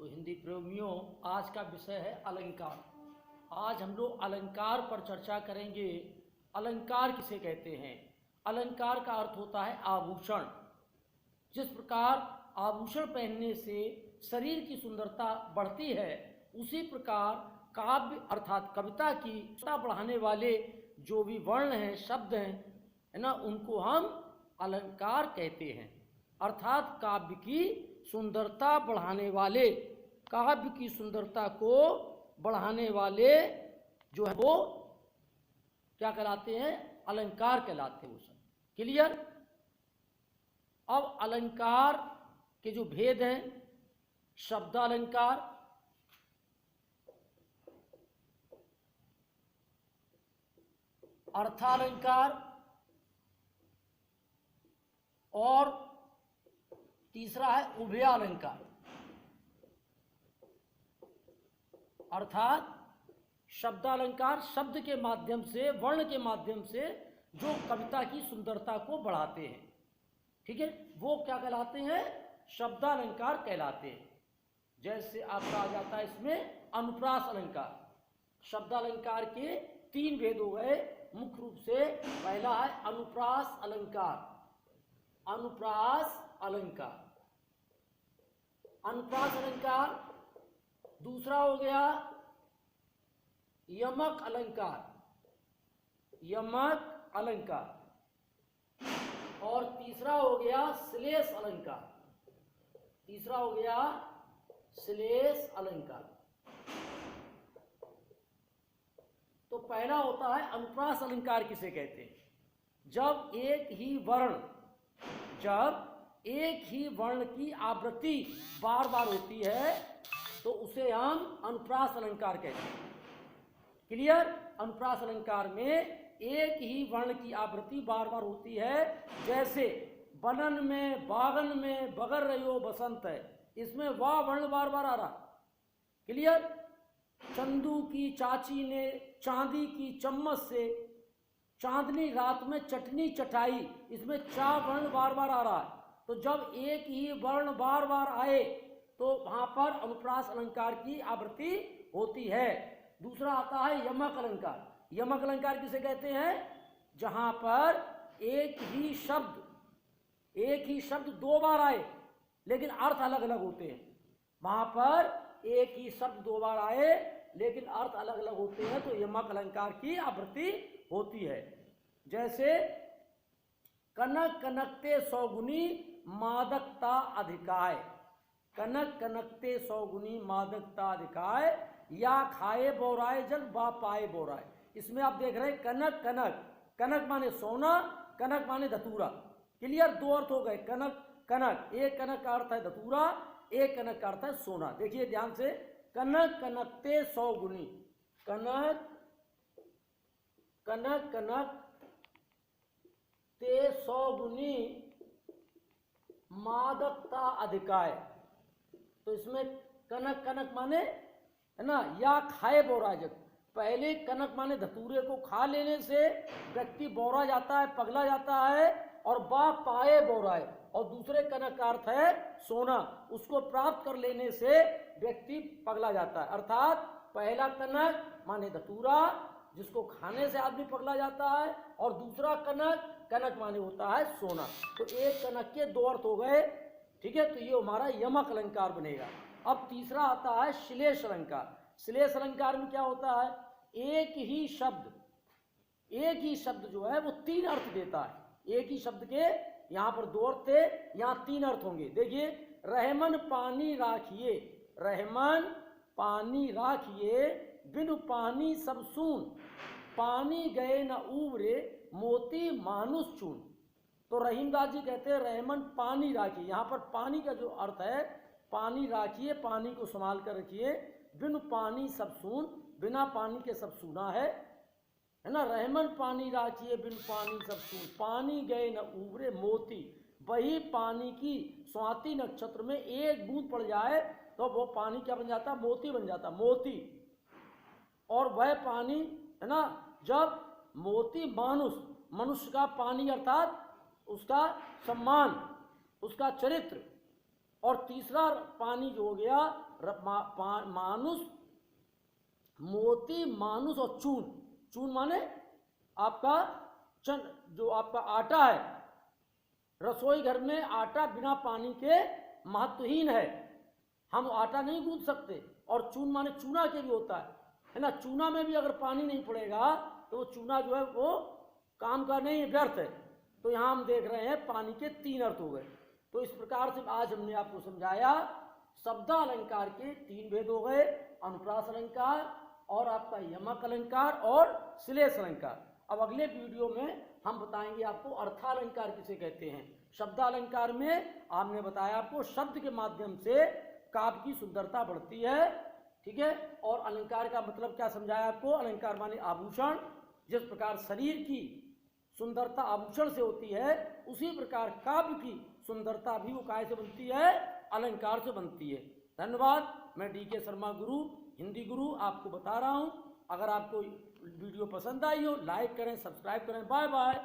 तो हिंदी प्रेमियों, आज का विषय है अलंकार। आज हम लोग अलंकार पर चर्चा करेंगे। अलंकार किसे कहते हैं? अलंकार का अर्थ होता है आभूषण। जिस प्रकार आभूषण पहनने से शरीर की सुंदरता बढ़ती है, उसी प्रकार काव्य अर्थात कविता की सुंदरता बढ़ाने वाले जो भी वर्ण हैं, शब्द हैं, है ना, उनको हम अलंकार कहते हैं। अर्थात काव्य की सुंदरता बढ़ाने वाले, काव्य की सुंदरता को बढ़ाने वाले जो है वो क्या कहलाते हैं? अलंकार कहलाते हैं वो सब। क्लियर? अब अलंकार के जो भेद हैं, शब्दालंकार, अर्थालंकार और तीसरा है उभयालंकार। अर्थात शब्दालंकार शब्द के माध्यम से, वर्ण के माध्यम से जो कविता की सुंदरता को बढ़ाते हैं, ठीक है, वो क्या कहलाते हैं? शब्दालंकार कहलाते हैं। जैसे आपका आ जाता है इसमें अनुप्रास अलंकार। शब्दालंकार के तीन भेद हो गए मुख्य रूप से। पहला है अनुप्रास अलंकार, अनुप्रास अलंकार, अनुप्रास अलंकार। दूसरा हो गया यमक अलंकार, यमक अलंकार। और तीसरा हो गया श्लेष अलंकार, तीसरा हो गया श्लेष अलंकार। तो पहला होता है अनुप्रास अलंकार। किसे कहते हैं? जब एक ही वर्ण की आवृत्ति बार बार होती है तो उसे हम अनुप्रास अलंकार कहते हैं। क्लियर? अनुप्रास अलंकार में एक ही वर्ण की आवृत्ति बार बार होती है। जैसे बनन में, बागन में बगर रहो बसंत है, इसमें वाह वर्ण बार बार आ रहा। क्लियर? चंदू की चाची ने चांदी की चम्मच से चांदनी रात में चटनी चटाई, इसमें चा वर्ण बार बार आ रहा है। तो जब एक ही वर्ण बार बार आए तो वहां पर अनुप्रास अलंकार की आवृत्ति होती है। दूसरा आता है यमक अलंकार। यमक अलंकार किसे कहते हैं? जहां पर एक ही शब्द दो बार आए लेकिन अर्थ अलग अलग होते हैं। वहां पर एक ही शब्द दो बार आए लेकिन अर्थ अलग अलग होते हैं, तो यमक अलंकार की आवृत्ति होती है। जैसे कनक कनकते सौगुनी मादकता अधिकाय, कनक कनकते सौगुनी मादकता अधिकाय, या खाए बोराए जल बा पाए बोराए। इसमें आप देख रहे हैं कनक कनक, कनक माने सोना, कनक माने धतूरा। क्लियर? दो अर्थ हो गए कनक कनक। एक कनक का अर्थ है धतूरा, एक कनक का अर्थ है सोना। देखिए ध्यान से, कनक कनकते सौगुनी, कनक कनक कनक ते सौगुनी मादकता अधिकाय। तो इसमें कनक कनक माने, है ना, या खाए बोरा जग। पहले कनक माने धतूरे को खा लेने से व्यक्ति बोरा जाता है, पगला जाता है, और बा पाए बोराए। और दूसरे कनक का अर्थ है सोना, उसको प्राप्त कर लेने से व्यक्ति पगला जाता है। अर्थात पहला कनक माने धतूरा, जिसको खाने से आदमी पगला जाता है, और दूसरा कनक, कनक माने होता है सोना। तो एक कनक के दो अर्थ हो गए। ठीक है, तो ये हमारा यमक अलंकार बनेगा। अब तीसरा आता है श्लेष अलंकार। श्लेष अलंकार में क्या होता है? एक ही शब्द जो है वो तीन अर्थ देता है। एक ही शब्द के यहाँ पर दो अर्थ थे, यहाँ तीन अर्थ होंगे। देखिए, रहमन पानी राखिए, रहमन पानी राखिए, बिनु पानी सब सून, पानी गए न उबरे मोती मानुष चून। तो रहीमदास जी कहते हैं रहमन पानी राखिए। यहाँ पर पानी का जो अर्थ है, पानी राखिए, पानी को संभाल कर रखिए। बिनु पानी सब सून, बिना पानी के सब सूना है ना। रहमन पानी राखिए, बिनु पानी सब सून, पानी गए न उबरे मोती। वही पानी की स्वाति नक्षत्र में एक बूंद पड़ जाए तो वो पानी क्या बन जाता? मोती बन जाता, मोती। और वह पानी, है ना, जब मोती मनुष्य का पानी अर्थात उसका सम्मान, उसका चरित्र, और तीसरा पानी जो हो गया मानुष, मोती, मानुष और चून। चून माने आपका जो आपका आटा है, रसोई घर में आटा बिना पानी के महत्वहीन है, हम आटा नहीं गूंथ सकते। और चून माने चूना के भी होता है ना, चूना में भी अगर पानी नहीं पड़ेगा तो वो चूना जो है वो काम का नहीं, व्यर्थ है। तो यहाँ हम देख रहे हैं पानी के 3 अर्थ हो गए। तो इस प्रकार से आज हमने आपको समझाया शब्द अलंकार के 3 भेद हो गए, अनुप्रास अलंकार और आपका यमक अलंकार और श्लेष अलंकार। अब अगले वीडियो में हम बताएंगे आपको अर्थालंकार किसे कहते हैं। शब्दालंकार में आपने बताया आपको शब्द के माध्यम से काव्य की सुंदरता बढ़ती है, ठीक है। और अलंकार का मतलब क्या समझाया आपको, अलंकार माने आभूषण। जिस प्रकार शरीर की सुंदरता आभूषण से होती है, उसी प्रकार काव्य की सुंदरता भी वो काय से बनती है, अलंकार से बनती है। धन्यवाद। मैं DK शर्मा गुरु, हिंदी गुरु, आपको बता रहा हूँ। अगर आपको वीडियो पसंद आई हो, लाइक करें, सब्सक्राइब करें। Bye bye.